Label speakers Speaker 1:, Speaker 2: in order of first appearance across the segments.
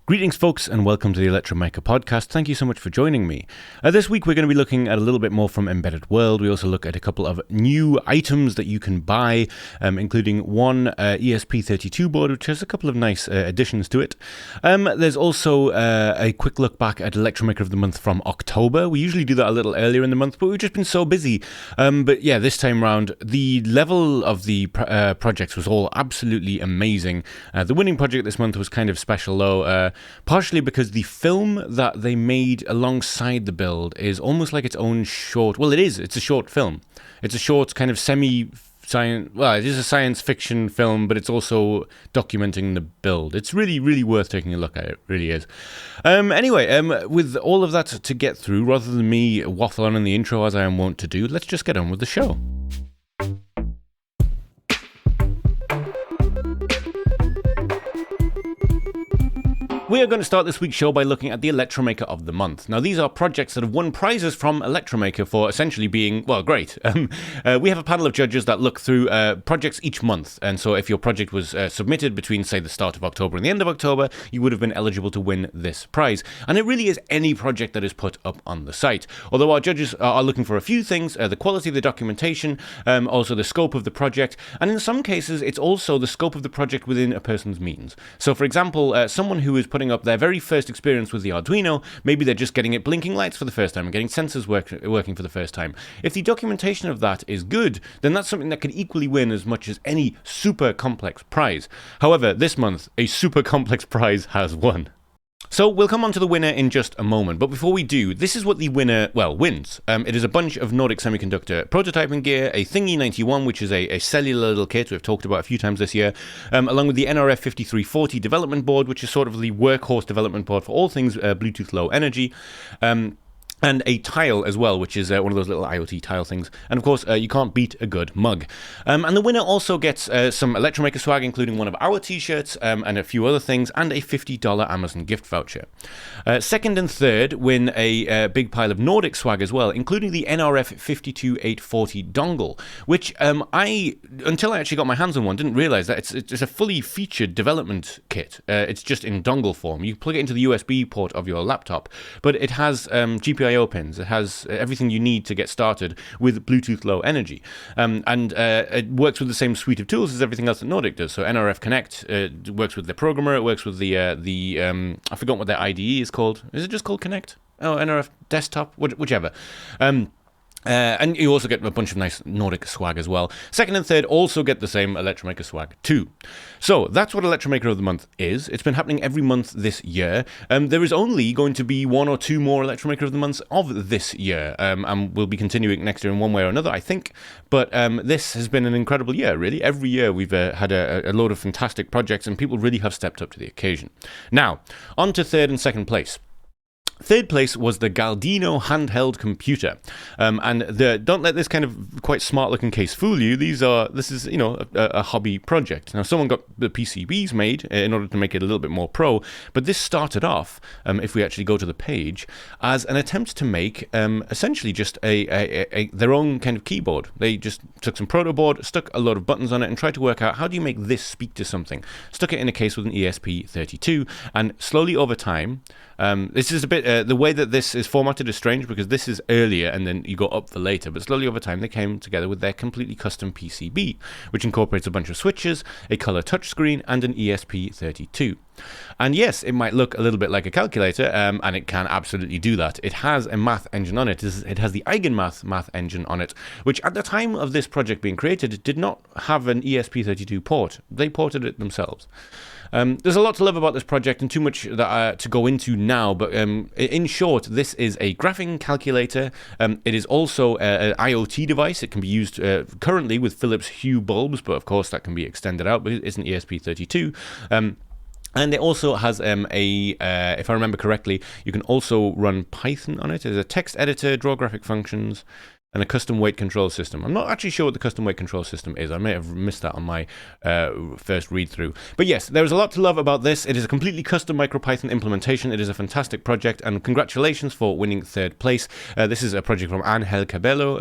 Speaker 1: Greetings, folks, and welcome to the Electromaker podcast. Thank you so much for joining me. This week, we're going to be looking at a little bit more from Embedded World. We also look at a couple of new items that you can buy, including one ESP32 board, which has a couple of nice additions to it. There's also a quick look back at Electromaker of the Month from October. We usually do that a little earlier in the month, but we've just been so busy. But yeah, this time round, the level of the projects was all absolutely amazing. The winning project this month was kind of special, though. Partially because the film that they made alongside the build is almost like its own short. Well, it's a short film. It's a short kind of semi-science. Well, it is a science fiction film, but it's also documenting the build. It's really, really worth taking a look at. It really is. Anyway, with all of that to get through, rather than me waffle on in the intro as I am wont to do, let's just get on with the show. We are going to start this week's show by looking at the Electromaker of the Month. Now, these are projects that have won prizes from Electromaker for essentially being, well, great. We have a panel of judges that look through projects each month. And so if your project was submitted between, say, the start of October and the end of October, you would have been eligible to win this prize. And it really is any project that is put up on the site. Although our judges are looking for a few things, the quality of the documentation, also the scope of the project, and in some cases, it's also the scope of the project within a person's means. So, for example, someone who is putting up their very first experience with the Arduino, maybe they're just getting it blinking lights for the first time and getting sensors working for the first time. If the documentation of that is good, then that's something that could equally win as much as any super complex prize. However, this month, a super complex prize has won. So we'll come on to the winner in just a moment, but before we do, this is what the winner, wins. It is a bunch of Nordic Semiconductor prototyping gear, a Thingy 91, which is a cellular little kit we've talked about a few times this year, along with the NRF 5340 development board, which is sort of the workhorse development board for all things Bluetooth Low Energy. And a tile as well, which is one of those little IoT tile things. And of course, you can't beat a good mug. And the winner also gets some Electromaker swag, including one of our t-shirts and a few other things, and a $50 Amazon gift voucher. Second and third win a big pile of Nordic swag as well, including the NRF 52840 dongle, which until I actually got my hands on one, didn't realize that it's a fully featured development kit. It's just in dongle form. You plug it into the USB port of your laptop, but it has GPIO pins. It has everything you need to get started with Bluetooth Low Energy. And it works with the same suite of tools as everything else that Nordic does. So NRF Connect works with the programmer. It works with the I forgot what their IDE is called. Is it just called Connect? Oh, NRF Desktop, whichever. And you also get a bunch of nice Nordic swag as well. Second and third also get the same Electromaker swag too. So that's what Electromaker of the Month is. It's been happening every month this year. There is only going to be one or two more Electromaker of the Months of this year. And we'll be continuing next year in one way or another, I think. But this has been an incredible year, really. Every year we've had a load of fantastic projects and people really have stepped up to the occasion. Now, on to third and second place. Third place was the Galdino handheld computer, and don't let this kind of quite smart-looking case fool you. This is a hobby project. Now, someone got the PCBs made in order to make it a little bit more pro, but this started off, if we actually go to the page, as an attempt to make essentially just their own kind of keyboard. They just took some proto board, stuck a lot of buttons on it, and tried to work out how do you make this speak to something. Stuck it in a case with an ESP32, and slowly over time. This is a bit, the way that this is formatted is strange because this is earlier and then you go up for later, but slowly over time they came together with their completely custom PCB, which incorporates a bunch of switches, a color touchscreen, and an ESP32. And yes, it might look a little bit like a calculator, and it can absolutely do that. It has a math engine on it. It has the Eigenmath math engine on it, which at the time of this project being created did not have an ESP32 port. They ported it themselves. There's a lot to love about this project and too much to go into now, but in short, this is a graphing calculator. It is also an IoT device. It can be used currently with Philips Hue bulbs, but of course that can be extended out, but it is an ESP32. And it also has if I remember correctly, you can also run Python on it. There's a text editor, draw graphic functions. and a custom weight control system. I'm not actually sure what the custom weight control system is. I may have missed that on my first read through. But yes, there is a lot to love about this. It is a completely custom MicroPython implementation. It is a fantastic project, and congratulations for winning third place. This is a project from Angel Cabello.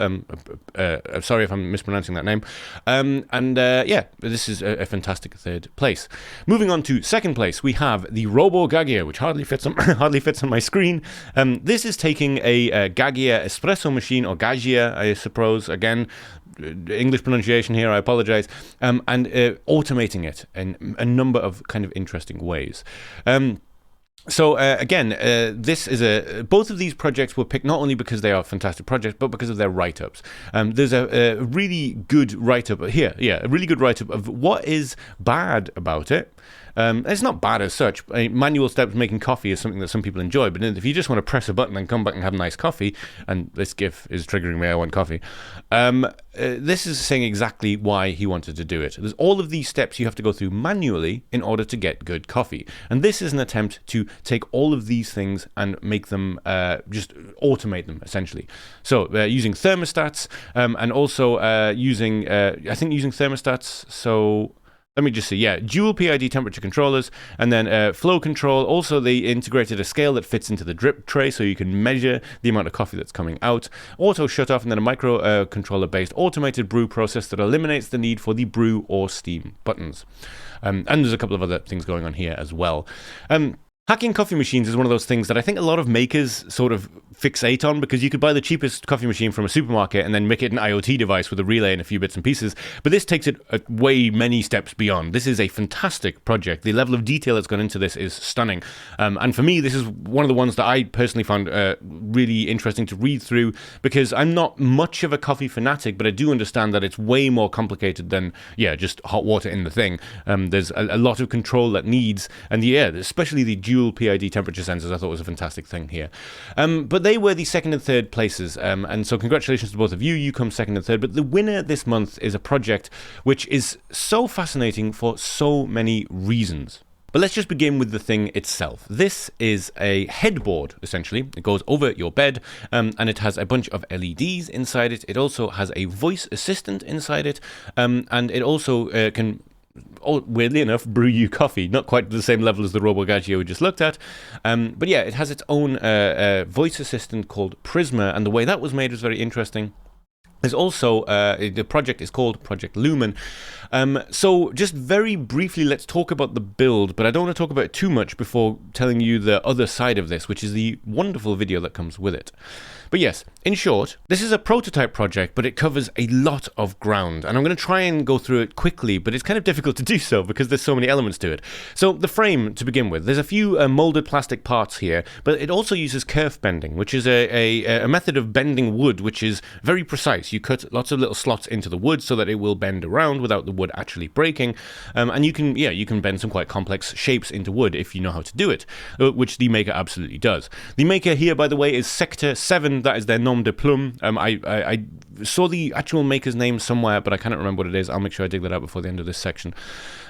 Speaker 1: Sorry if I'm mispronouncing that name. Yeah, this is a fantastic third place. Moving on to second place, we have the Robo Gaggia, which hardly fits on my screen. This is taking a Gaggia espresso machine, or Gaggia, I suppose. Again, English pronunciation here, I apologize, and automating it in a number of kind of interesting ways. This is both of these projects were picked not only because they are fantastic projects, but because of their write-ups. There's a really good write-up here, a really good write-up of what is bad about it. It's not bad as such. Manual steps making coffee is something that some people enjoy, but if you just want to press a button and come back and have a nice coffee, and this GIF is triggering me, I want coffee, this is saying exactly why he wanted to do it. There's all of these steps you have to go through manually in order to get good coffee. And this is an attempt to take all of these things and make them, just automate them, essentially. So using thermostats, and also using thermostats, so... Let me just see, dual PID temperature controllers, and then flow control. Also, they integrated a scale that fits into the drip tray, so you can measure the amount of coffee that's coming out. Auto shut-off, and then a microcontroller-based automated brew process that eliminates the need for the brew or steam buttons. And there's a couple of other things going on here as well. Hacking coffee machines is one of those things that I think a lot of makers sort of fixate on, because you could buy the cheapest coffee machine from a supermarket and then make it an IoT device with a relay and a few bits and pieces. But this takes it way many steps beyond. This is a fantastic project. The level of detail that's gone into this is stunning. And for me, this is one of the ones that I personally found really interesting to read through, because I'm not much of a coffee fanatic, but I do understand that it's way more complicated than, just hot water in the thing. There's a lot of control that needs, and especially the dual PID temperature sensors, I thought was a fantastic thing here. But they were the second and third places, and so congratulations to both of you. You come second and third, but the winner this month is a project which is so fascinating for so many reasons. But let's just begin with the thing itself. This is a headboard, essentially. It goes over your bed, and it has a bunch of LEDs inside it. It also has a voice assistant inside it, and it also can... weirdly enough, brew you coffee. Not quite the same level as the Robo Gaggia we just looked at. But it has its own voice assistant called Prisma, and the way that was made was very interesting. There's also, the project is called Project Lumen. So just very briefly, let's talk about the build, but I don't want to talk about it too much before telling you the other side of this, which is the wonderful video that comes with it. But yes, in short, this is a prototype project, but it covers a lot of ground, and I'm going to try and go through it quickly, but it's kind of difficult to do so because there's so many elements to it. So the frame, to begin with, there's a few molded plastic parts here, but it also uses kerf bending, which is a method of bending wood, which is very precise. You cut lots of little slots into the wood so that it will bend around without the wood actually breaking, and you can bend some quite complex shapes into wood if you know how to do it, which the Maker absolutely does. The Maker here, by the way, is Sector 7. That is their nom de plume. I saw the actual maker's name somewhere, but I cannot remember what it is. I'll make sure I dig that out before the end of this section.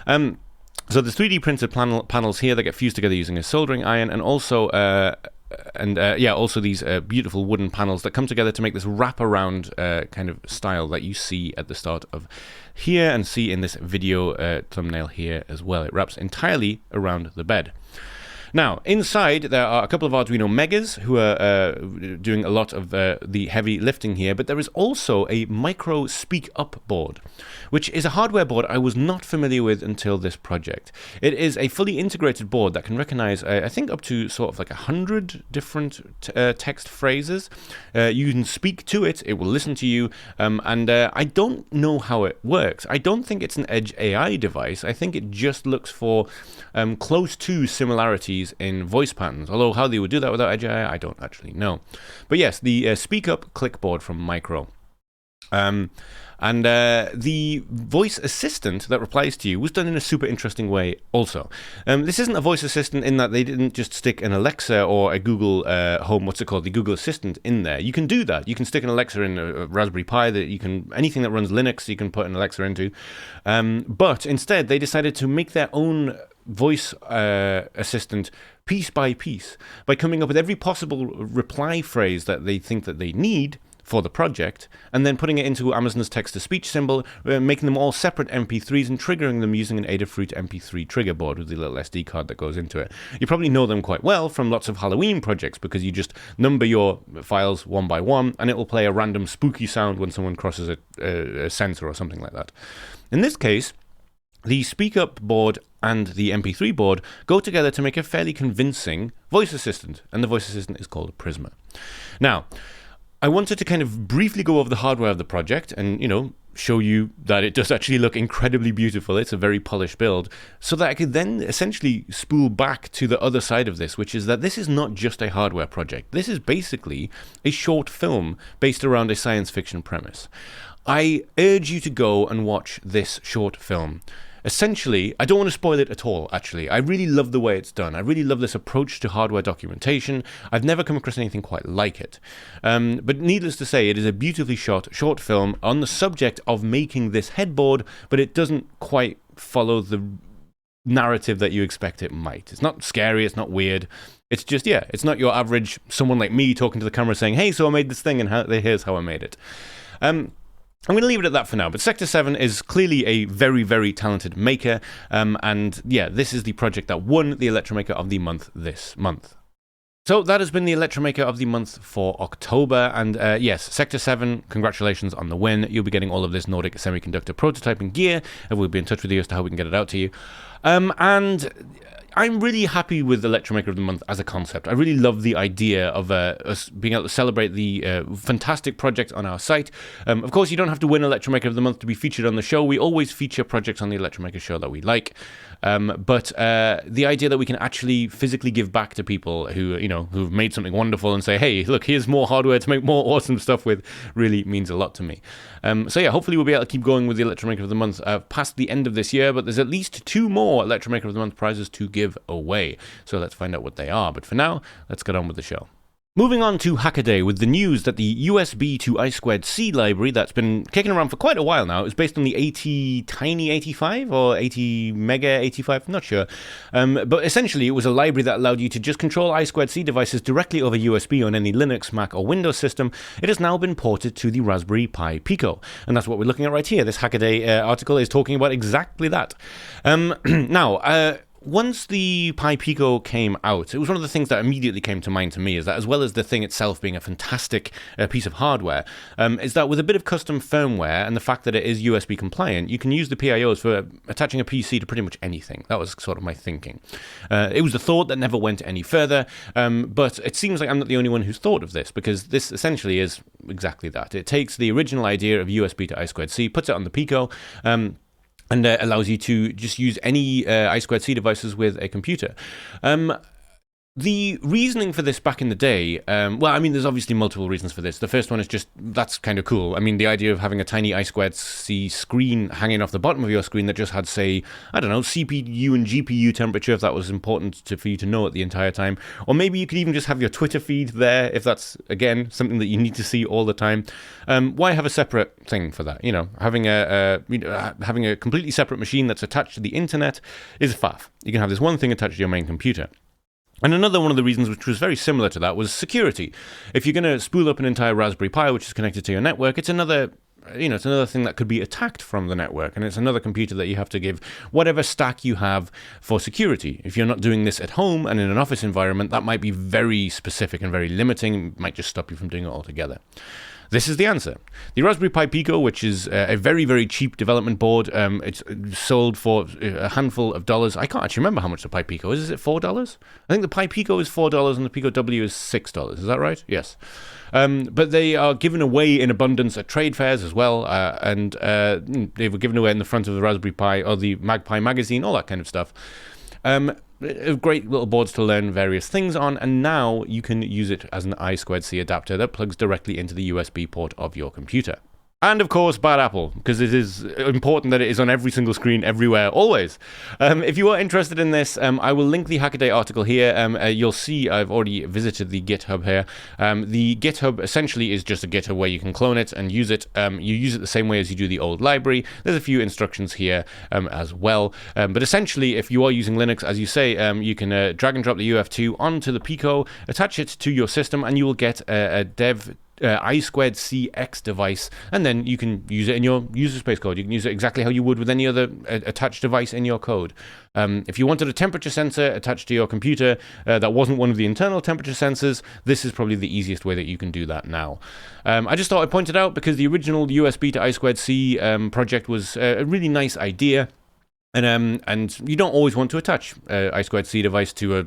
Speaker 1: So there's 3D printed panels here that get fused together using a soldering iron, and also also these beautiful wooden panels that come together to make this wrap-around kind of style that you see at the start of here and see in this video thumbnail here as well. It wraps entirely around the bed. Now, inside, there are a couple of Arduino Megas who are doing a lot of the heavy lifting here, but there is also a micro speak up board, which is a hardware board I was not familiar with until this project. It is a fully integrated board that can recognize, I think, up to sort of like 100 different text phrases. You can speak to it, it will listen to you, and I don't know how it works. I don't think it's an Edge AI device. I think it just looks for close to similarities in voice patterns, although how they would do that without Edge AI, I don't actually know. But yes, the Speak Up clickboard from Micro. The voice assistant that replies to you was done in a super interesting way also. This isn't a voice assistant in that they didn't just stick an Alexa or a Google Home, the Google Assistant in there. You can do that. You can stick an Alexa in a Raspberry Pi, anything that runs Linux you can put an Alexa into. But instead they decided to make their own voice assistant piece by piece by coming up with every possible reply phrase that they think that they need for the project, and then putting it into Amazon's text-to-speech symbol, making them all separate MP3s and triggering them using an Adafruit MP3 trigger board with the little SD card that goes into it. You probably know them quite well from lots of Halloween projects because you just number your files one by one, and it will play a random spooky sound when someone crosses a sensor or something like that. In this case, the Speak Up board and the MP3 board go together to make a fairly convincing voice assistant, and the voice assistant is called Prisma. Now, I wanted to kind of briefly go over the hardware of the project and, show you that it does actually look incredibly beautiful. It's a very polished build, so that I could then essentially spool back to the other side of this, which is that this is not just a hardware project. This is basically a short film based around a science fiction premise. I urge you to go and watch this short film. Essentially, I don't want to spoil it at all, actually. I really love the way it's done. I really love this approach to hardware documentation. I've never come across anything quite like it. But needless to say, it is a beautifully shot short film on the subject of making this headboard, but it doesn't quite follow the narrative that you expect it might. It's not scary, it's not weird. It's just, it's not your average someone like me talking to the camera saying, hey, so I made this thing and here's how I made it. I'm going to leave it at that for now, but Sector 7 is clearly a very, very talented maker, and this is the project that won the Electromaker of the Month this month. So that has been the Electromaker of the Month for October, and yes, Sector 7, congratulations on the win. You'll be getting all of this Nordic semiconductor prototyping gear, and we'll be in touch with you as to how we can get it out to you. And I'm really happy with Electromaker of the Month as a concept. I really love the idea of us being able to celebrate the fantastic project on our site. Of course, you don't have to win Electromaker of the Month to be featured on the show. We always feature projects on the Electromaker Show that we like. But the idea that we can actually physically give back to people who've made something wonderful and say, hey, look, here's more hardware to make more awesome stuff with, really means a lot to me. Hopefully we'll be able to keep going with the Electromaker of the Month past the end of this year, but there's at least 2 more Electromaker of the Month prizes to give away. So let's find out what they are. But for now, let's get on with the show. Moving on to Hackaday with the news that the USB to I2C library that's been kicking around for quite a while now is based on the AT-Tiny85 or AT-Mega85, not sure. But essentially it was a library that allowed you to just control I2C devices directly over USB on any Linux, Mac or Windows system. It has now been ported to the Raspberry Pi Pico. And that's what we're looking at right here. This Hackaday article is talking about exactly that. Once the Pi Pico came out, it was one of the things that immediately came to mind to me, is that as well as the thing itself being a fantastic piece of hardware, is that with a bit of custom firmware and the fact that it is USB compliant, you can use the PIOs for attaching a PC to pretty much anything. That was sort of my thinking. It was a thought that never went any further, but it seems like I'm not the only one who's thought of this, because this essentially is exactly that. It takes the original idea of USB to I2C, puts it on the Pico, and allows you to just use any I2C devices with a computer. The reasoning for this back in the day, there's obviously multiple reasons for this. The first one is just, that's kind of cool. I mean, the idea of having a tiny I2C screen hanging off the bottom of your screen that just had, say, I don't know, CPU and GPU temperature, if that was important for you to know at the entire time. Or maybe you could even just have your Twitter feed there, if that's, again, something that you need to see all the time. Why have a separate thing for that? Having a completely separate machine that's attached to the internet is faff. You can have this one thing attached to your main computer. And another one of the reasons, which was very similar to that, was security. If you're going to spool up an entire Raspberry Pi, which is connected to your network, it's another thing that could be attacked from the network, and it's another computer that you have to give whatever stack you have for security. If you're not doing this at home and in an office environment, that might be very specific and very limiting. It might just stop you from doing it altogether. This is the answer. The Raspberry Pi Pico, which is a very, very cheap development board, it's sold for a handful of dollars. I can't actually remember how much the Pi Pico is. Is it $4? I think the Pi Pico is $4 and the Pico W is $6. Is that right? Yes. But they are given away in abundance at trade fairs as well, and they were given away in the front of the Raspberry Pi or the Magpie magazine, all that kind of stuff. Great little boards to learn various things on, and now you can use it as an I2C adapter that plugs directly into the USB port of your computer. And of course, bad Apple, because it is important that it is on every single screen, everywhere, always. If you are interested in this, I will link the Hackaday article here. You'll see I've already visited the GitHub here. The GitHub essentially is just a GitHub where you can clone it and use it. You use it the same way as you do the old library. There's a few instructions here as well. But essentially, if you are using Linux, as you say, you can drag and drop the UF2 onto the Pico, attach it to your system, and you will get a dev I2CX device, and then you can use it in your user space code. You can use it exactly how you would with any other attached device in your code. If you wanted a temperature sensor attached to your computer that wasn't one of the internal temperature sensors, this is probably the easiest way that you can do that now. I just thought I'd point it out because the original USB to I2C project was a really nice idea. And you don't always want to attach I2C device to a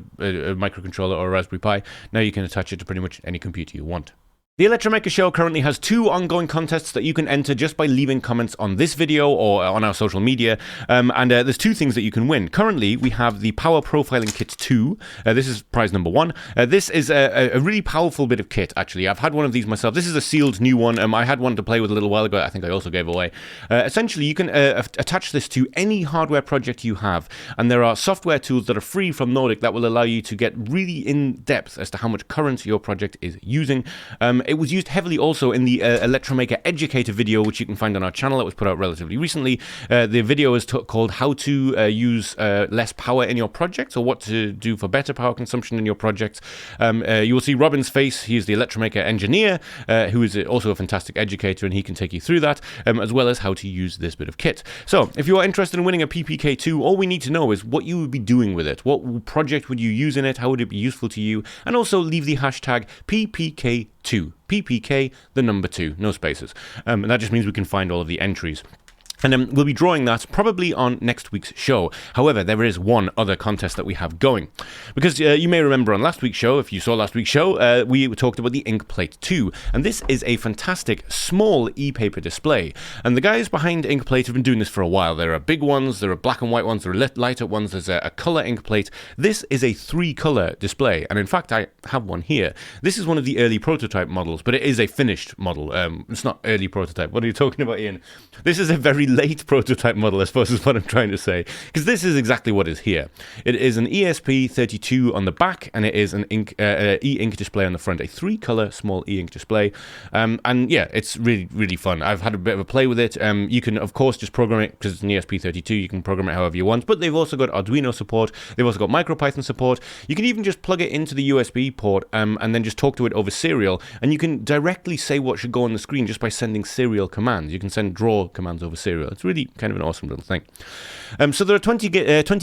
Speaker 1: microcontroller or a Raspberry Pi. Now you can attach it to pretty much any computer you want. The Electromaker Show currently has 2 ongoing contests that you can enter just by leaving comments on this video or on our social media. And there's 2 things that you can win. Currently, we have the Power Profiling Kit 2. This is prize number 1. This is a really powerful bit of kit, actually. I've had one of these myself. This is a sealed new one. I had one to play with a little while ago. I think I also gave away. Essentially, you can attach this to any hardware project you have. And there are software tools that are free from Nordic that will allow you to get really in-depth as to how much current your project is using. It was used heavily also in the Electromaker Educator video, which you can find on our channel that was put out relatively recently. The video is called How to Use Less Power in Your Projects, or What to Do for Better Power Consumption in Your Projects. You will see Robin's face. He is the Electromaker engineer, who is also a fantastic educator, and he can take you through that, as well as how to use this bit of kit. So, if you are interested in winning a PPK2, all we need to know is what you would be doing with it. What project would you use in it? How would it be useful to you? And also leave the hashtag PPK2. PPK, the number 2, no spaces. And that just means we can find all of the entries. And we'll be drawing that probably on next week's show. However, there is one other contest that we have going. Because you may remember on last week's show, if you saw last week's show, we talked about the Inkplate 2. And this is a fantastic small e-paper display. And the guys behind Inkplate have been doing this for a while. There are big ones, there are black and white ones, there are lighter ones, there's a color Inkplate. This is a 3-color display. And in fact, I have one here. This is one of the early prototype models, but it is a finished model. It's not early prototype. What are you talking about, Ian? This is a very late prototype model, I suppose is what I'm trying to say, because this is exactly what is here. It is an ESP32 on the back, and it is an e-ink display on the front, a 3-color small e-ink display. And yeah, it's really, really fun. I've had a bit of a play with it. You can, of course, just program it, because it's an ESP32, you can program it however you want, but they've also got Arduino support, they've also got MicroPython support. You can even just plug it into the USB port and then just talk to it over serial, and you can directly say what should go on the screen just by sending serial commands. You can send draw commands over serial. It's really kind of an awesome little thing. So there are 20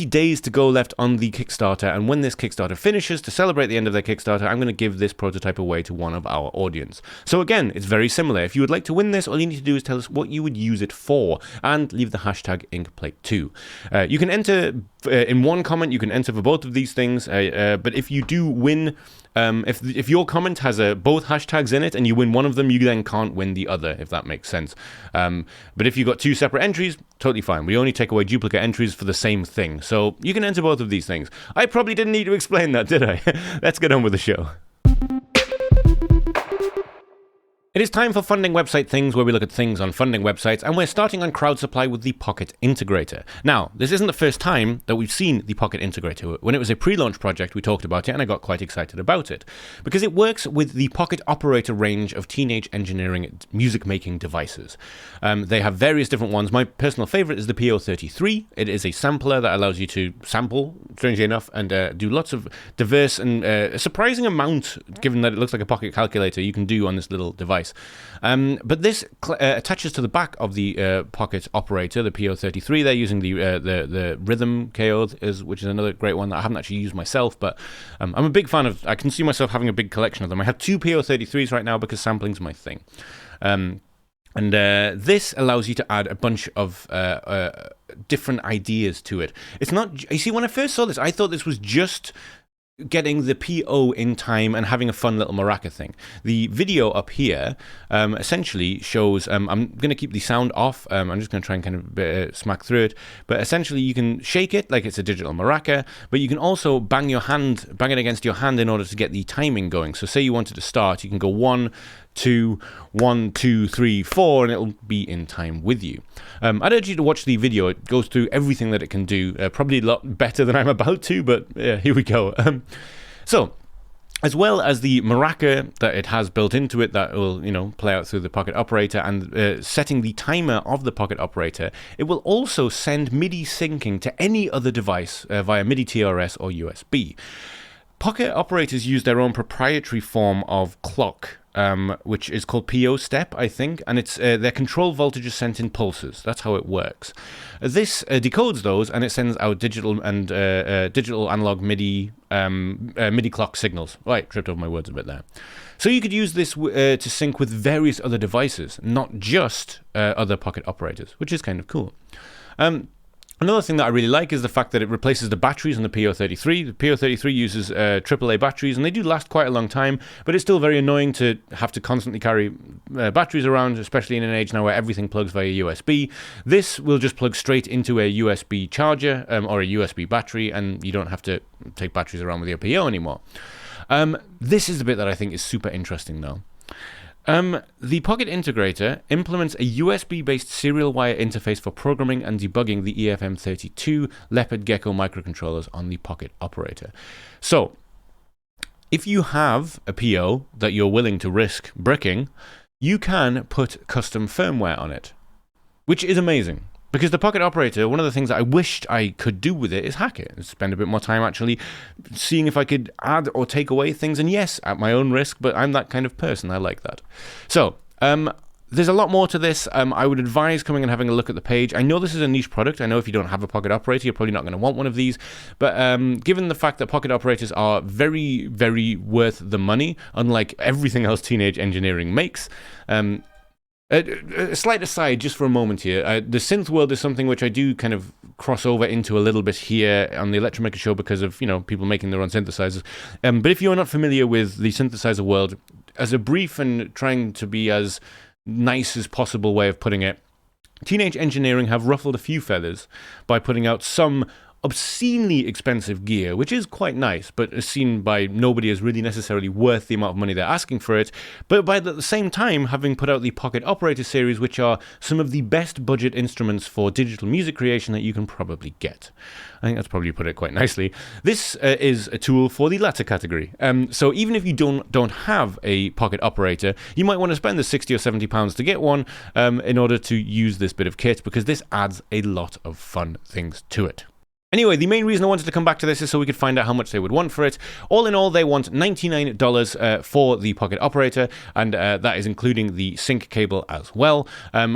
Speaker 1: days to go left on the Kickstarter, and when this Kickstarter finishes, to celebrate the end of their Kickstarter, I'm going to give this prototype away to one of our audience. So again, it's very similar. If you would like to win this, all you need to do is tell us what you would use it for, and leave the hashtag Inkplate2. You can enter in one comment, you can enter for both of these things, but if you do win, if your comment has both hashtags in it and you win one of them, you then can't win the other, if that makes sense. But if you've got 2 separate entries, totally fine. We only take away duplicate entries for the same thing. So you can enter both of these things. I probably didn't need to explain that, did I? Let's get on with the show. It is time for Funding Website Things, where we look at things on funding websites, and we're starting on crowd supply with the Pocket Integrator. Now, this isn't the first time that we've seen the Pocket Integrator. When it was a pre-launch project, we talked about it, and I got quite excited about it, because it works with the Pocket Operator range of teenage engineering music-making devices. They have various different ones. My personal favorite is the PO33. It is a sampler that allows you to sample, strangely enough, and do lots of diverse and a surprising amount, given that it looks like a pocket calculator, you can do on this little device. But this attaches to the back of the Pocket Operator, the PO33. They're using the Rhythm KO, which is another great one that I haven't actually used myself, but I'm a big fan of. I can see myself having a big collection of them. I have 2 PO33s right now because sampling's my thing. And this allows you to add a bunch of different ideas to it. It's not. You see, when I first saw this, I thought this was just getting the PO in time and having a fun little maraca thing. The video up here essentially shows, I'm going to keep the sound off, I'm just going to try and kind of smack through it, but essentially you can shake it like it's a digital maraca, but you can also bang it against your hand in order to get the timing going. So say you wanted to start, you can go 1, 2, 1, 2, 3, 4, and it'll be in time with you. I'd urge you to watch the video. It goes through everything that it can do, probably a lot better than I'm about to, but here we go. So, as well as the maraca that it has built into it that will, play out through the Pocket Operator, and setting the timer of the Pocket Operator, it will also send MIDI syncing to any other device via MIDI TRS or USB. Pocket operators use their own proprietary form of clock, which is called PO step, I think, and it's their control voltage is sent in pulses. That's how it works. This decodes those, and it sends out digital and digital analog MIDI MIDI clock signals. Right, tripped over my words a bit there. So you could use this to sync with various other devices, not just other pocket operators, which is kind of cool. Another thing that I really like is the fact that it replaces the batteries on the PO33. The PO33 uses AAA batteries, and they do last quite a long time, but it's still very annoying to have to constantly carry batteries around, especially in an age now where everything plugs via USB. This will just plug straight into a USB charger or a USB battery, and you don't have to take batteries around with your PO anymore. This is the bit that I think is super interesting, though. The Pocket Integrator implements a USB-based serial wire interface for programming and debugging the EFM32 Leopard Gecko microcontrollers on the Pocket Operator. So, if you have a PO that you're willing to risk bricking, you can put custom firmware on it, which is amazing. Because the Pocket Operator, one of the things that I wished I could do with it is hack it and spend a bit more time actually seeing if I could add or take away things. And yes, at my own risk, but I'm that kind of person. I like that. So, there's a lot more to this. I would advise coming and having a look at the page. I know this is a niche product. I know if you don't have a Pocket Operator, you're probably not going to want one of these. But given the fact that Pocket Operators are very, very worth the money, unlike everything else Teenage Engineering makes, a slight aside just for a moment here. The synth world is something which I do kind of cross over into a little bit here on the Electromaker Show because of, you know, people making their own synthesizers. But if you're not familiar with the synthesizer world, as a brief and trying to be as nice as possible way of putting it, Teenage Engineering have ruffled a few feathers by putting out some obscenely expensive gear, which is quite nice, but is seen by nobody as really necessarily worth the amount of money they're asking for it. But by the same time, having put out the Pocket Operator series, which are some of the best budget instruments for digital music creation that you can probably get. I think that's probably put it quite nicely. This is a tool for the latter category. So even if you don't have a Pocket Operator, you might want to spend the £60 or £70 to get one in order to use this bit of kit, because this adds a lot of fun things to it. Anyway, the main reason I wanted to come back to this is so we could find out how much they would want for it. All in all, they want $99 for the Pocket Operator, and that is including the sync cable as well,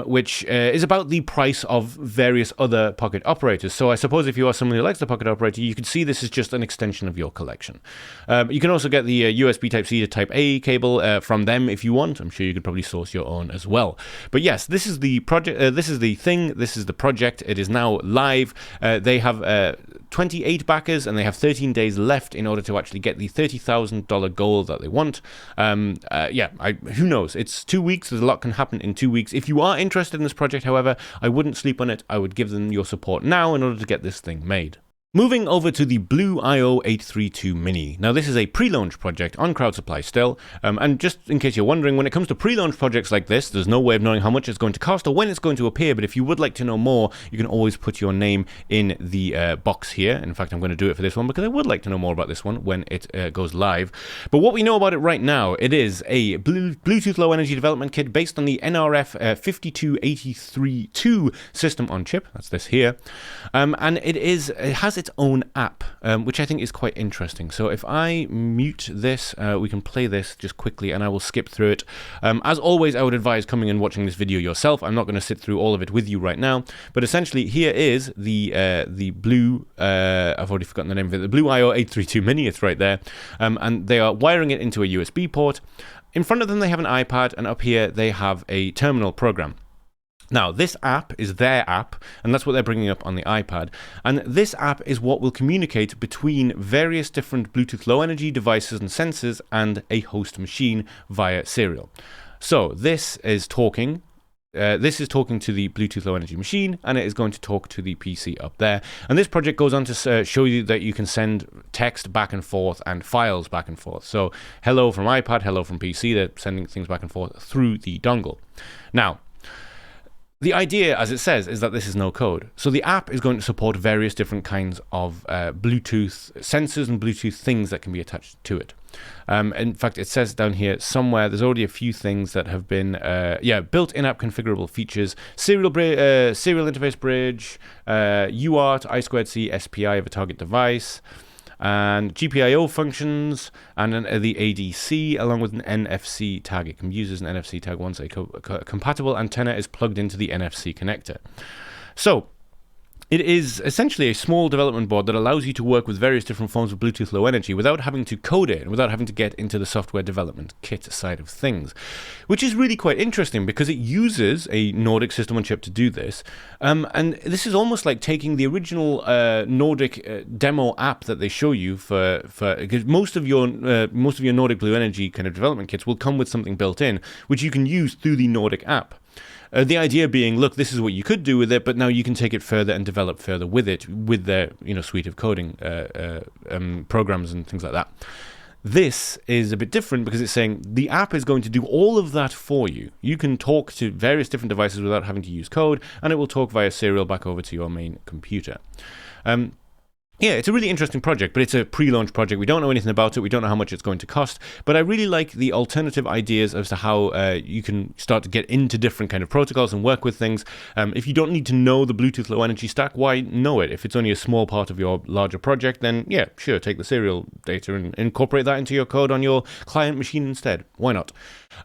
Speaker 1: which is about the price of various other Pocket Operators. So I suppose if you are someone who likes the Pocket Operator, you could see this is just an extension of your collection. You can also get the USB Type-C to Type-A cable from them if you want. I'm sure you could probably source your own as well. But yes, this is the project. This is the thing. This is the project. It is now live. They have 28 backers, and they have 13 days left in order to actually get the $30,000 goal that they want. Who knows? It's 2 weeks. There's a lot can happen in 2 weeks. If you are interested in this project, however, I wouldn't sleep on it. I would give them your support now in order to get this thing made. Moving over to the Blue IO 832 Mini. Now, this is a pre-launch project on Crowd Supply still, and just in case you're wondering, when it comes to pre-launch projects like this, there's no way of knowing how much it's going to cost or when it's going to appear, but if you would like to know more, you can always put your name in the box here. In fact, I'm going to do it for this one because I would like to know more about this one when it goes live. But what we know about it right now, it is a Bluetooth Low Energy Development Kit based on the NRF 52832 system on chip. That's this here. And it has its own app, which I think is quite interesting. So if I mute this, we can play this just quickly, and I will skip through it. As always, I would advise coming and watching this video yourself. I'm not going to sit through all of it with you right now, but essentially here is the Blue, I've already forgotten the name of it, the Blue IO 832 Mini. It's right there, and they are wiring it into a USB port. In front of them they have an iPad, and up here they have a terminal program. Now, this app is their app, and that's what they're bringing up on the iPad. And this app is what will communicate between various different Bluetooth Low Energy devices and sensors and a host machine via serial. So this is talking to the Bluetooth Low Energy machine, and it is going to talk to the PC up there. And this project goes on to show you that you can send text back and forth and files back and forth. So hello from iPad, hello from PC, they're sending things back and forth through the dongle. Now, the idea, as it says, is that this is no code. So the app is going to support various different kinds of Bluetooth sensors and Bluetooth things that can be attached to it. In fact, it says down here somewhere, there's already a few things that have been, built in-app configurable features, serial interface bridge, UART, I2C, SPI of a target device. and GPIO functions, and the ADC, along with an NFC tag. It can use an NFC tag once a compatible antenna is plugged into the NFC connector. So it is essentially a small development board that allows you to work with various different forms of Bluetooth Low Energy without having to code it and without having to get into the software development kit side of things, which is really quite interesting because it uses a Nordic system on chip to do this. And this is almost like taking the original Nordic demo app that they show you for because most of your Nordic Blue Energy kind of development kits will come with something built in, which you can use through the Nordic app. The idea being, look, this is what you could do with it, but now you can take it further and develop further with it, with their suite of coding programs and things like that. This is a bit different because it's saying the app is going to do all of that for you. You can talk to various different devices without having to use code, and it will talk via serial back over to your main computer. Yeah, it's a really interesting project, but it's a pre-launch project. We don't know anything about it. We don't know how much it's going to cost, but I really like the alternative ideas as to how you can start to get into different kind of protocols and work with things. If you don't need to know the Bluetooth Low Energy stack, why know it? If it's only a small part of your larger project, then yeah, sure, take the serial data and incorporate that into your code on your client machine instead. Why not?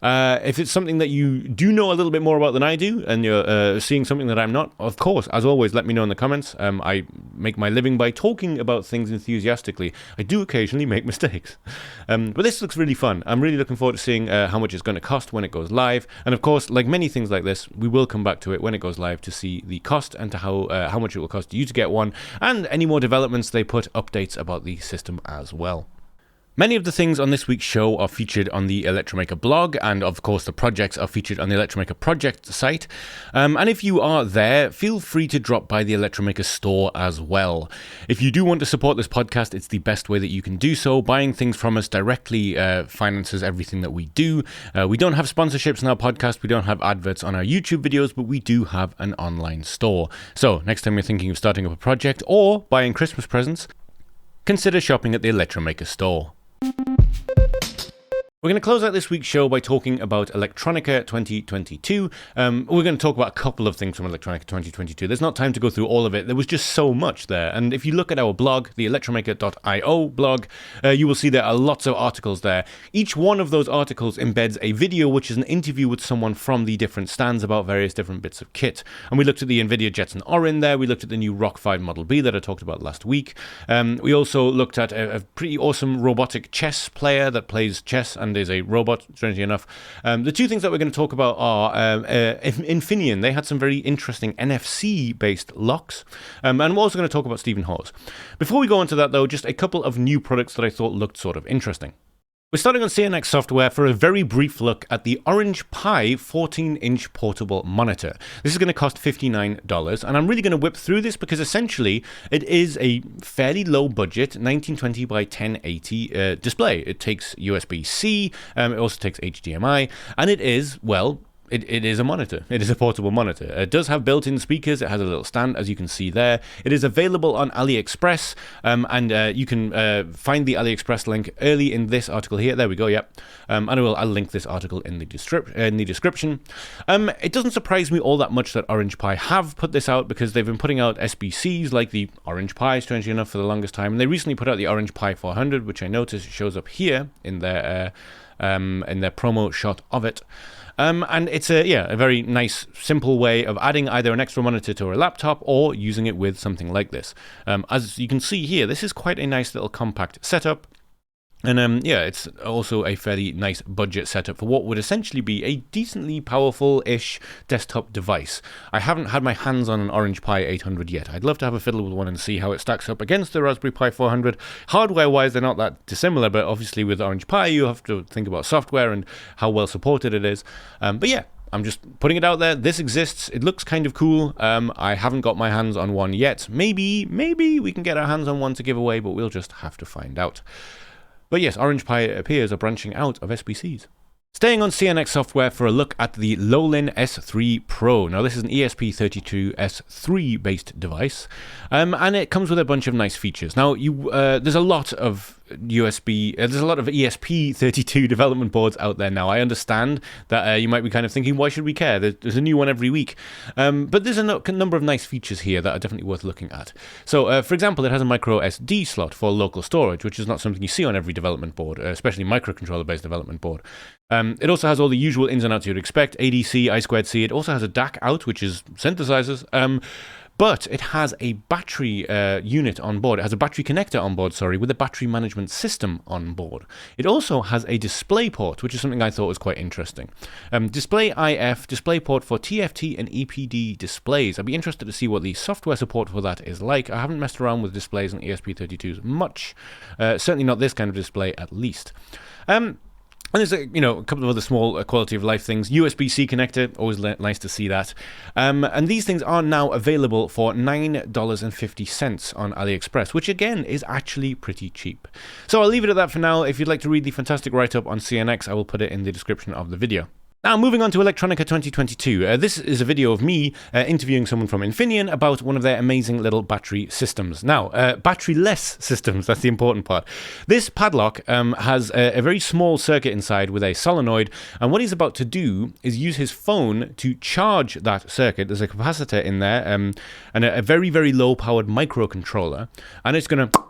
Speaker 1: If it's something that you do know a little bit more about than I do, and you're seeing something that I'm not, of course, as always, let me know in the comments. I make my living by talking about things enthusiastically. I do occasionally make mistakes. But this looks really fun. I'm really looking forward to seeing how much it's going to cost when it goes live. And of course, like many things like this, we will come back to it when it goes live to see the cost and to how much it will cost you to get one, and any more developments they put updates about the system as well. Many of the things on this week's show are featured on the Electromaker blog, and of course the projects are featured on the Electromaker project site. And if you are there, feel free to drop by the Electromaker store as well. If you do want to support this podcast, it's the best way that you can do so. Buying things from us directly finances everything that we do. We don't have sponsorships in our podcast, we don't have adverts on our YouTube videos, but we do have an online store. So next time you're thinking of starting up a project or buying Christmas presents, consider shopping at the Electromaker store. We're going to close out this week's show by talking about Electronica 2022. We're going to talk about a couple of things from Electronica 2022. There's not time to go through all of it. There was just so much there. And if you look at our blog, the electromaker.io blog, you will see there are lots of articles there. Each one of those articles embeds a video, which is an interview with someone from the different stands about various different bits of kit. And we looked at the NVIDIA Jetson Orin there. We looked at the new Rock 5 Model B that I talked about last week. We also looked at a pretty awesome robotic chess player that plays chess and is a robot, strangely enough. The two things that we're going to talk about are Infineon. They had some very interesting NFC-based locks. And we're also going to talk about Stephen Hawes. Before we go on to that, though, just a couple of new products that I thought looked sort of interesting. We're starting on CNX Software for a very brief look at the OrangePi 14-inch portable monitor. This is going to cost $59, and I'm really going to whip through this because essentially it is a fairly low budget 1920 by 1080 display. It takes USB-C, it also takes HDMI, and it is, well, It is a monitor. It is a portable monitor. It does have built-in speakers. It has a little stand, as you can see there. It is available on AliExpress, and you can find the AliExpress link early in this article here. There we go, yep. And I'll link this article in the description. It doesn't surprise me all that much that OrangePi have put this out because they've been putting out SBCs like the OrangePi, strangely enough, for the longest time. And they recently put out the OrangePi 400, which I noticed shows up here in their promo shot of it. And it's a very nice, simple way of adding either an extra monitor to a laptop or using it with something like this. As you can see here, this is quite a nice little compact setup. And it's also a fairly nice budget setup for what would essentially be a decently powerful-ish desktop device. I haven't had my hands on an OrangePi 800 yet. I'd love to have a fiddle with one and see how it stacks up against the Raspberry Pi 400. Hardware-wise, they're not that dissimilar, but obviously with OrangePi, you have to think about software and how well supported it is. But yeah, I'm just putting it out there. This exists. It looks kind of cool. I haven't got my hands on one yet. Maybe we can get our hands on one to give away, but we'll just have to find out. But yes, OrangePi appears are branching out of SBCs. Staying on CNX Software for a look at the Lowlin S3 Pro. Now this is an ESP32S3 based device, and it comes with a bunch of nice features. Now there's a lot of USB, there's a lot of ESP32 development boards out there now. I understand that you might be kind of thinking, why should we care? There's a new one every week. But there's a number of nice features here that are definitely worth looking at. So, for example, it has a micro SD slot for local storage, which is not something you see on every development board, especially microcontroller-based development board. It also has all the usual ins and outs you'd expect, ADC, I2C. It also has a DAC out, which is synthesizers. But it has a battery unit on board. It has a battery connector on board, with a battery management system on board. It also has a display port, which is something I thought was quite interesting. Display IF, display port for TFT and EPD displays. I'd be interested to see what the software support for that is like. I haven't messed around with displays on ESP32s much. Certainly not this kind of display, at least. And there's a couple of other small quality of life things. USB-C connector, always nice to see that. And these things are now available for $9.50 on AliExpress, which again is actually pretty cheap. So I'll leave it at that for now. If you'd like to read the fantastic write-up on CNX, I will put it in the description of the video. Now, moving on to Electronica 2022. This is a video of me interviewing someone from Infineon about one of their amazing little battery systems. Now, battery-less systems, that's the important part. This padlock has a very small circuit inside with a solenoid, and what he's about to do is use his phone to charge that circuit. There's a capacitor in there, and a very, very low-powered microcontroller, and it's going to,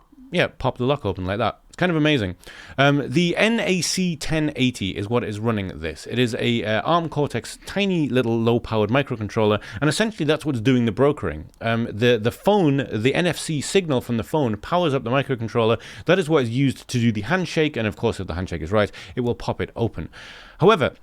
Speaker 1: pop the lock open like that. Kind of amazing. The NAC 1080 is what is running this. It is a ARM Cortex tiny little low-powered microcontroller, and essentially that's what's doing the brokering. The phone, the NFC signal from the phone powers up the microcontroller. That is what is used to do the handshake, and of course, if the handshake is right, it will pop it open. However,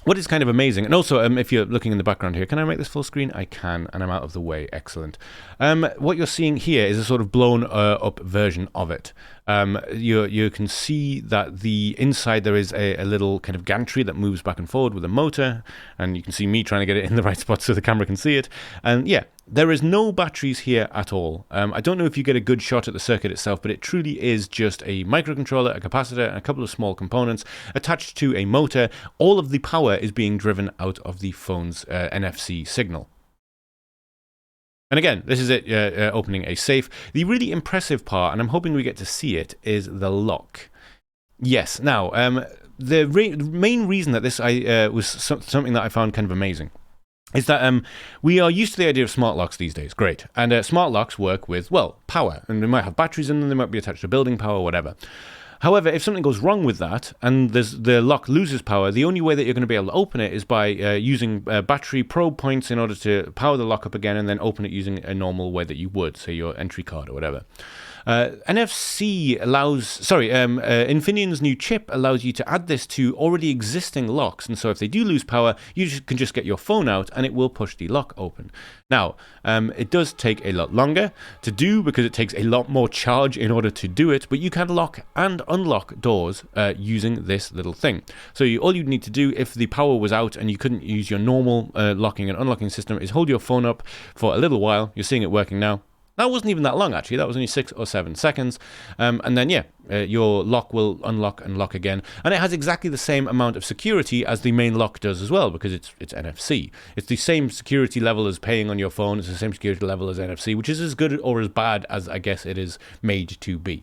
Speaker 1: what is kind of amazing, and also if you're looking in the background here, can I make this full screen? I can, and I'm out of the way. Excellent. What you're seeing here is a sort of blown up version of it. You can see that the inside there is a little kind of gantry that moves back and forward with a motor, and you can see me trying to get it in the right spot so the camera can see it. And yeah, there is no batteries here at all. I don't know if you get a good shot at the circuit itself, but it truly is just a microcontroller, a capacitor, and a couple of small components attached to a motor. All of the power is being driven out of the phone's NFC signal. And again, this is it opening a safe. The really impressive part, and I'm hoping we get to see it, is the lock. Yes, now, the main reason that this was something that I found kind of amazing is that we are used to the idea of smart locks these days. Great. And smart locks work with, well, power. And they might have batteries in them, they might be attached to building power, whatever. However, if something goes wrong with that and the lock loses power, the only way that you're going to be able to open it is by using battery probe points in order to power the lock up again and then open it using a normal way that you would, say your entry card or whatever. NFC allows, Infineon's new chip allows you to add this to already existing locks, and so if they do lose power, you can just get your phone out and it will push the lock open. Now, it does take a lot longer to do because it takes a lot more charge in order to do it, but you can lock and unlock doors using this little thing. So all you'd need to do if the power was out and you couldn't use your normal locking and unlocking system is hold your phone up for a little while. You're seeing it working now. That wasn't even that long, actually. That was only 6 or 7 seconds. And then, your lock will unlock and lock again. And it has exactly the same amount of security as the main lock does as well, because it's NFC. It's the same security level as paying on your phone. It's the same security level as NFC, which is as good or as bad as I guess it is made to be.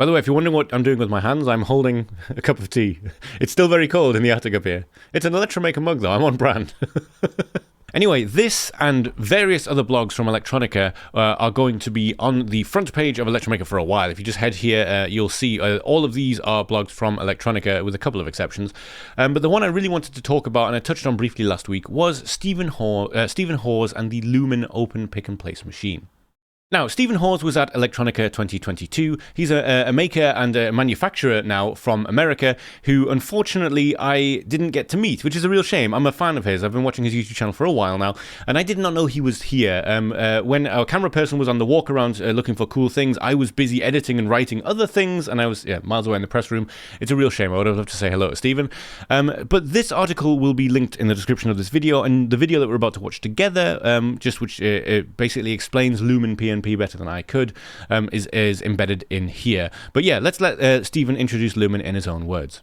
Speaker 1: By the way, if you're wondering what I'm doing with my hands, I'm holding a cup of tea. It's still very cold in the attic up here. It's an Electromaker mug, though. I'm on brand. Anyway, this and various other blogs from Electronica are going to be on the front page of Electromaker for a while. If you just head here, you'll see all of these are blogs from Electronica with a couple of exceptions. But the one I really wanted to talk about, and I touched on briefly last week, was Stephen Hawes and the Lumen Open Pick and Place machine. Now, Stephen Hawes was at Electronica 2022. He's a maker and a manufacturer now from America who, unfortunately, I didn't get to meet, which is a real shame. I'm a fan of his. I've been watching his YouTube channel for a while now, and I did not know he was here. When our camera person was on the walk around looking for cool things, I was busy editing and writing other things, and I was miles away in the press room. It's a real shame. I would have loved to say hello to Stephen. But this article will be linked in the description of this video, and the video that we're about to watch together, which basically explains Lumen PNP better than I could, is embedded in here. But yeah, let's let Stephen introduce Lumen in his own words.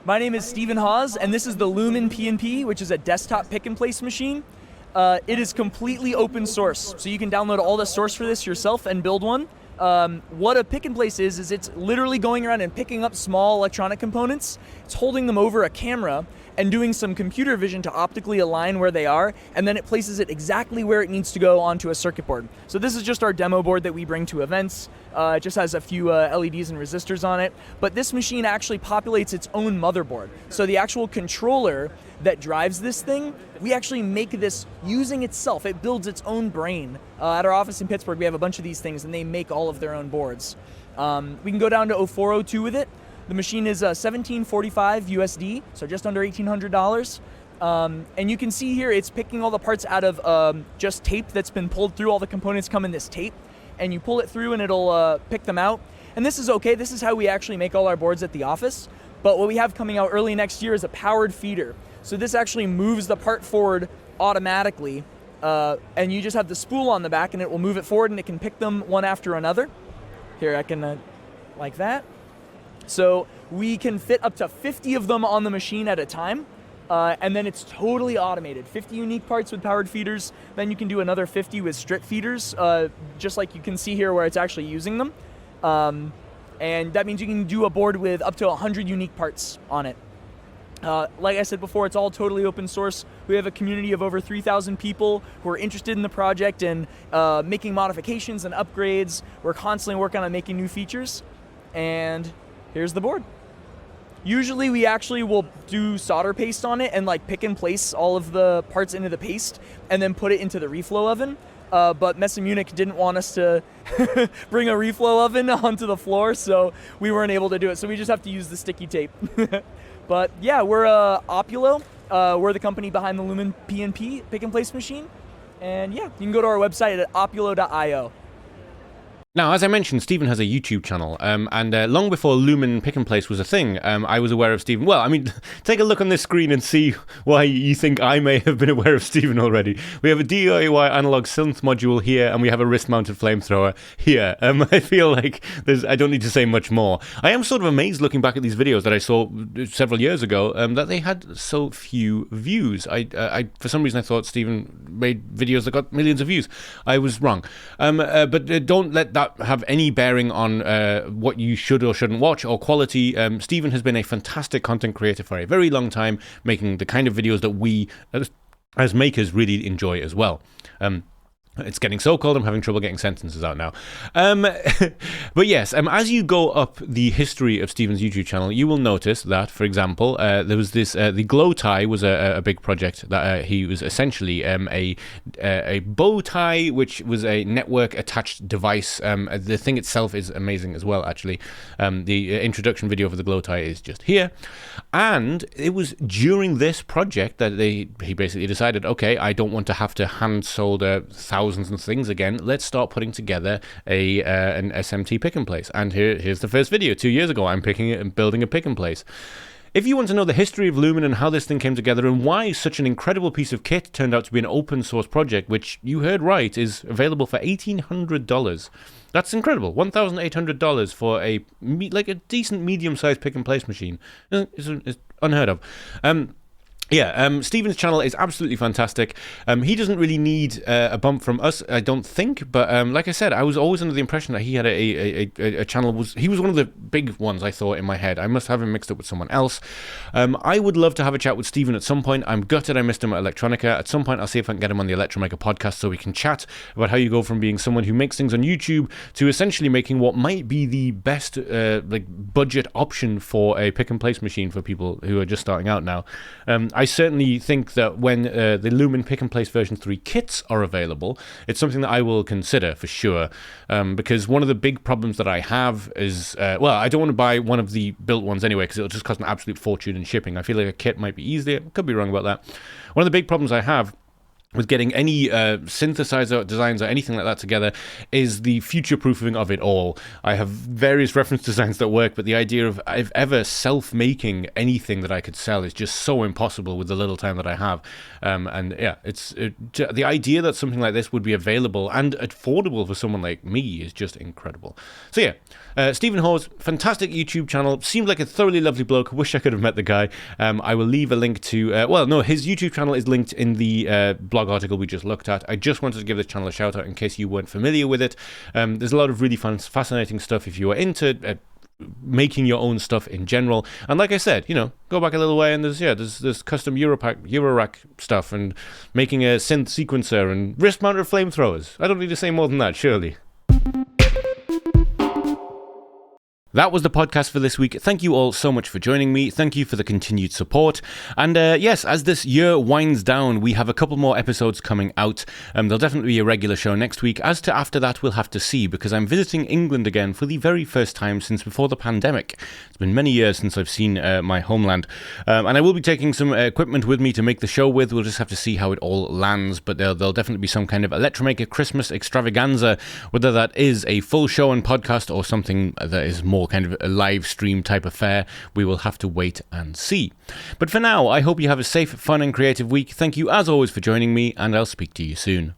Speaker 2: My name is Stephen Hawes, and this is the Lumen PNP, which is a desktop pick-and-place machine. It is completely open source, so you can download all the source for this yourself and build one. What a pick and place is it's literally going around and picking up small electronic components, it's holding them over a camera and doing some computer vision to optically align where they are, and then it places it exactly where it needs to go onto a circuit board. So this is just our demo board that we bring to events. It just has a few LEDs and resistors on it, but this machine actually populates its own motherboard. So the actual controller that drives this thing, we actually make this using itself. It builds its own brain. At our office in Pittsburgh, we have a bunch of these things, and they make all of their own boards. We can go down to 0402 with it. The machine is $1745 USD, so just under $1,800. And you can see here it's picking all the parts out of just tape that's been pulled through. All the components come in this tape, and you pull it through and it'll pick them out. And this is okay. This is how we actually make all our boards at the office. But what we have coming out early next year is a powered feeder. So this actually moves the part forward automatically, and you just have the spool on the back, and it will move it forward, and it can pick them one after another. Here, I can, like that. So we can fit up to 50 of them on the machine at a time, and then it's totally automated. 50 unique parts with powered feeders, then you can do another 50 with strip feeders, just like you can see here where it's actually using them. And that means you can do a board with up to 100 unique parts on it. Like I said before, it's all totally open source. We have a community of over 3,000 people who are interested in the project and making modifications and upgrades. We're constantly working on making new features. And here's the board. Usually we actually will do solder paste on it and like pick and place all of the parts into the paste and then put it into the reflow oven. But Mesa Munich didn't want us to bring a reflow oven onto the floor, so we weren't able to do it. So we just have to use the sticky tape. But yeah, we're Opulo. We're the company behind the Lumen PNP pick and place machine. And yeah, you can go to our website at opulo.io.
Speaker 1: Now, as I mentioned, Stephen has a YouTube channel, and long before Lumen Pick and Place was a thing, I was aware of Stephen. Well, I mean, take a look on this screen and see why you think I may have been aware of Stephen already. We have a DIY analog synth module here, and we have a wrist-mounted flamethrower here. I feel like I don't need to say much more. I am sort of amazed looking back at these videos that I saw several years ago that they had so few views. I for some reason, I thought Stephen made videos that got millions of views. I was wrong. But don't let that have any bearing on what you should or shouldn't watch or quality. Stephen has been a fantastic content creator for a very long time, making the kind of videos that we as makers really enjoy as well. It's getting so cold, I'm having trouble getting sentences out now. But yes, as you go up the history of Stephen's YouTube channel, you will notice that, for example, there was this, the glow tie was a big project that he was essentially a bow tie, which was a network attached device. The thing itself is amazing as well, actually. The introduction video for the glow tie is just here. And it was during this project that he basically decided, okay, I don't want to have to hand solder thousands and things again. Let's start putting together an SMT pick and place. And here's the first video. 2 years ago, I'm picking it and building a pick and place. If you want to know the history of Lumen and how this thing came together and why such an incredible piece of kit turned out to be an open source project, which you heard right, is available for $1,800. That's incredible. $1,800 for a decent medium-sized pick and place machine. It's unheard of. Stephen's channel is absolutely fantastic. He doesn't really need a bump from us, I don't think. But like I said, I was always under the impression that he had a channel. He was one of the big ones I thought in my head. I must have him mixed up with someone else. I would love to have a chat with Stephen at some point. I'm gutted I missed him at Electronica. At some point, I'll see if I can get him on the Electromaker podcast so we can chat about how you go from being someone who makes things on YouTube to essentially making what might be the best budget option for a pick and place machine for people who are just starting out now. I certainly think that when the Lumen Pick and Place version 3 kits are available, it's something that I will consider for sure, because one of the big problems that I have is, I don't want to buy one of the built ones anyway, because it'll just cost an absolute fortune in shipping. I feel like a kit might be easier. Could be wrong about that. One of the big problems I have with getting any synthesizer designs or anything like that together is the future-proofing of it all. I have various reference designs that work, but the idea of ever self-making anything that I could sell is just so impossible with the little time that I have. The idea that something like this would be available and affordable for someone like me is just incredible. So yeah, Stephen Hawes, fantastic YouTube channel. Seemed like a thoroughly lovely bloke. Wish I could have met the guy. I will leave a link to, his YouTube channel is linked in the blog blog article we just looked at. I just wanted to give this channel a shout out in case you weren't familiar with it. There's a lot of really fascinating stuff if you are into making your own stuff in general. And like I said, go back a little way and there's custom Eurorack stuff and making a synth sequencer and wrist-mounted flamethrowers. I don't need to say more than that, surely. That was the podcast for this week. Thank you all so much for joining me. Thank you for the continued support. And yes, as this year winds down, we have a couple more episodes coming out. There'll definitely be a regular show next week. As to after that, we'll have to see, because I'm visiting England again for the very first time since before the pandemic. It's been many years since I've seen my homeland. And I will be taking some equipment with me to make the show with. We'll just have to see how it all lands. But there'll definitely be some kind of Electromaker Christmas extravaganza, whether that is a full show and podcast or something that is more kind of a live stream type affair. We will have to wait and see. But for now, I hope you have a safe, fun and creative week. Thank you as always for joining me, and I'll speak to you soon.